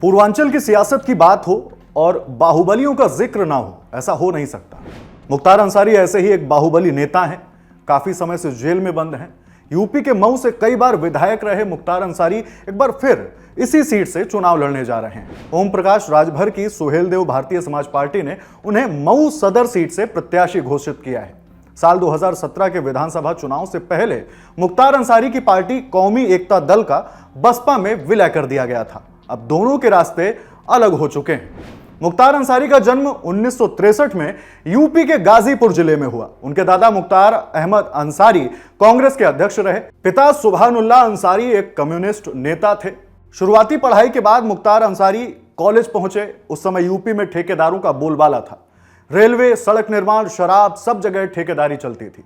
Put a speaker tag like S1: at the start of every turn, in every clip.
S1: पूर्वांचल की सियासत की बात हो और बाहुबलियों का जिक्र ना हो, ऐसा हो नहीं सकता। मुख्तार अंसारी ऐसे ही एक बाहुबली नेता हैं, काफी समय से जेल में बंद हैं। यूपी के मऊ से कई बार विधायक रहे मुख्तार अंसारी एक बार फिर इसी सीट से चुनाव लड़ने जा रहे हैं। ओम प्रकाश राजभर की सुहेलदेव भारतीय समाज पार्टी ने उन्हें मऊ सदर सीट से प्रत्याशी घोषित किया है। साल 2017 के विधानसभा चुनाव से पहले मुख्तार अंसारी की पार्टी कौमी एकता दल का बसपा में विलय कर दिया गया था। अब दोनों के रास्ते अलग हो चुके हैं। मुख्तार अंसारी का जन्म 1963 में यूपी के गाजीपुर जिले में हुआ। उनके दादा मुख्तार अहमद अंसारी कांग्रेस के अध्यक्ष रहे। पिता सुभानुल्लाह अंसारी एक कम्युनिस्ट नेता थे। शुरुआती पढ़ाई के बाद मुख्तार अंसारी कॉलेज पहुंचे। उस समय यूपी में ठेकेदारों का बोलबाला था। रेलवे, सड़क निर्माण, शराब, सब जगह ठेकेदारी चलती थी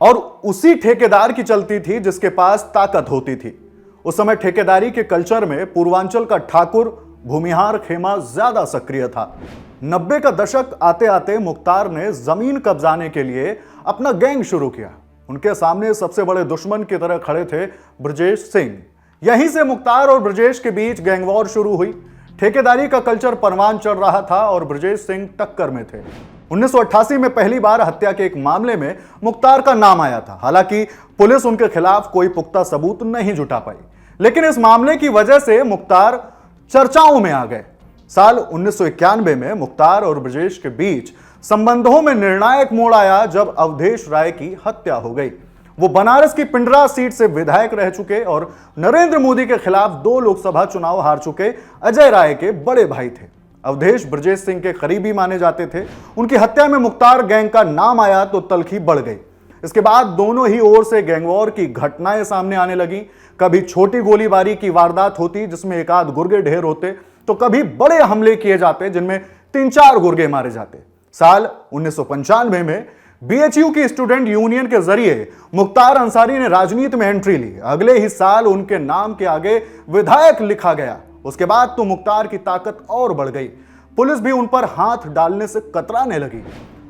S1: और उसी ठेकेदार की चलती थी जिसके पास ताकत होती थी। उस समय ठेकेदारी के कल्चर में पूर्वांचल का ठाकुर, भूमिहार खेमा ज्यादा सक्रिय था। 90 का दशक आते आते मुख्तार ने जमीन कब्जाने के लिए अपना गैंग शुरू किया। उनके सामने सबसे बड़े दुश्मन की तरह खड़े थे ब्रजेश सिंह। यहीं से मुख्तार और ब्रजेश के बीच गैंग वॉर शुरू हुई। ठेकेदारी का कल्चर परवान चढ़ रहा था और ब्रजेश सिंह टक्कर में थे। 1988 में पहली बार हत्या के एक मामले में मुख्तार का नाम आया था। हालांकि पुलिस उनके खिलाफ कोई पुख्ता सबूत नहीं जुटा पाई, लेकिन इस मामले की वजह से मुख्तार चर्चाओं में आ गए। साल 1991 में मुख्तार और ब्रजेश के बीच संबंधों में निर्णायक मोड़ आया जब अवधेश राय की हत्या हो गई। वो बनारस की पिंडरा सीट से विधायक रह चुके और नरेंद्र मोदी के खिलाफ 2 लोकसभा चुनाव हार चुके अजय राय के बड़े भाई थे। अवधेश ब्रजेश सिंह के करीबी माने जाते थे। उनकी हत्या में मुख्तार गैंग का नाम आया तो तल्खी बढ़ गई। इसके बाद दोनों ही ओर से गैंगवॉर की घटनाएं सामने आने लगी। कभी छोटी गोलीबारी की वारदात होती जिसमें एक आध गुर्गे ढेर होते, तो कभी बड़े हमले किए जाते जिनमें 3-4 गुर्गे मारे जाते। साल 1995 में बीएचयू की स्टूडेंट यूनियन के जरिए मुख्तार अंसारी ने राजनीति में एंट्री ली। अगले ही साल उनके नाम के आगे विधायक लिखा गया। उसके बाद तो मुख्तार की ताकत और बढ़ गई। पुलिस भी उन पर हाथ डालने से कतराने लगी।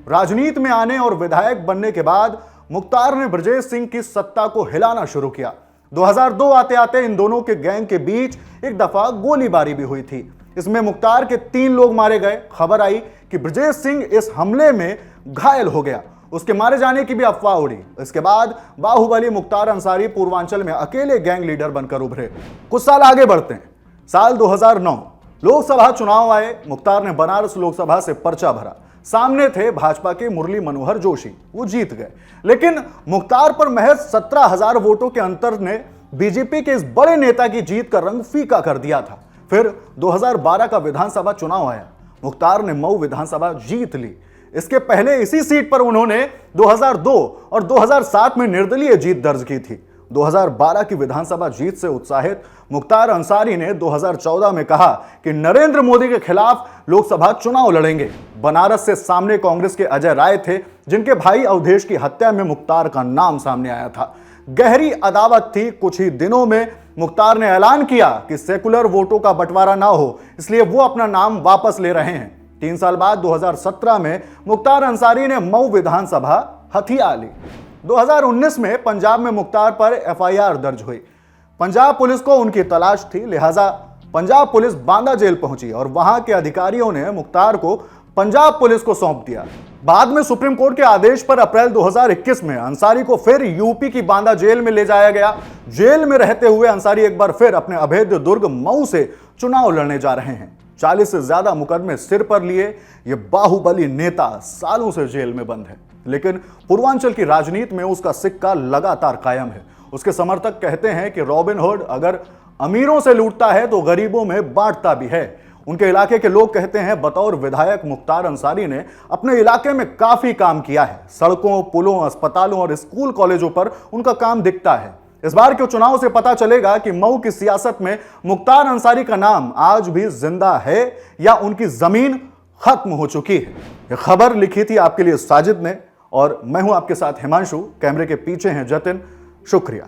S1: राजनीति में आने और विधायक बनने के बाद मुख्तार ने ब्रजेश सिंह की सत्ता को हिलाना शुरू किया। 2002 आते आते इन दोनों के गैंग के बीच एक दफा गोलीबारी भी हुई थी। इसमें मुख्तार के 3 लोग मारे गए। खबर आई कि ब्रजेश सिंह इस हमले में घायल हो गया। उसके मारे जाने की भी अफवाह उड़ी। इसके बाद बाहुबली मुख्तार अंसारी पूर्वांचल में अकेले गैंग लीडर बनकर उभरे। कुछ साल आगे बढ़ते हैं। साल 2009 लोकसभा चुनाव आए। मुख्तार ने बनारस लोकसभा से पर्चा भरा। सामने थे भाजपा के मुरली मनोहर जोशी, वो जीत गए। लेकिन मुख्तार पर महज 17,000 वोटों के अंतर ने बीजेपी के इस बड़े नेता की जीत का रंग फीका कर दिया था। फिर 2012 का विधानसभा चुनाव आया। मुख्तार ने मऊ विधानसभा जीत ली। इसके पहले इसी सीट पर उन्होंने 2002 और 2007 में निर्दलीय जीत दर्ज की थी। 2012 की विधानसभा जीत से उत्साहित मुख्तार अंसारी ने 2014 में कहा कि नरेंद्र मोदी के खिलाफ लोकसभा चुनाव लड़ेंगे। बनारस से सामने कांग्रेस के अजय राय थे, जिनके भाई अवधेश की हत्या में मुख्तार का नाम सामने आया था। गहरी अदावत थी। कुछ ही दिनों में मुख्तार ने ऐलान किया कि सेकुलर वोटों का बंटवारा ना हो, इसलिए वो अपना नाम वापस ले रहे हैं। 3 साल बाद 2017 में मुख्तार अंसारी ने मऊ विधानसभा हथिया ली। 2019 में पंजाब में मुख्तार पर एफआईआर दर्ज हुई। पंजाब पुलिस को उनकी तलाश थी, लिहाजा पंजाब पुलिस बांदा जेल पहुंची और वहां के अधिकारियों ने मुख्तार को पंजाब पुलिस को सौंप दिया। बाद में सुप्रीम कोर्ट के आदेश पर अप्रैल 2021 में अंसारी को फिर यूपी की बांदा जेल में ले जाया गया। जेल में रहते हुए अंसारी एक बार फिर अपने अभेद्य दुर्ग मऊ से चुनाव लड़ने जा रहे हैं। 40 से ज्यादा मुकदमे सिर पर लिए ये बाहुबली नेता सालों से जेल में बंद है, लेकिन पूर्वांचल की राजनीति में उसका सिक्का लगातार कायम है। उसके समर्थक कहते हैं कि रॉबिनहुड अगर अमीरों से लूटता है तो गरीबों में बांटता भी है। उनके इलाके के लोग कहते हैं बतौर विधायक मुख्तार अंसारी ने अपने इलाके में काफी काम किया है। सड़कों, पुलों, अस्पतालों और स्कूल कॉलेजों पर उनका काम दिखता है। इस बार के चुनाव से पता चलेगा कि मऊ की सियासत में मुख्तार अंसारी का नाम आज भी जिंदा है या उनकी जमीन खत्म हो चुकी है। यह खबर लिखी थी आपके लिए साजिद ने और मैं हूं आपके साथ हिमांशु। कैमरे के पीछे हैं जतिन। शुक्रिया।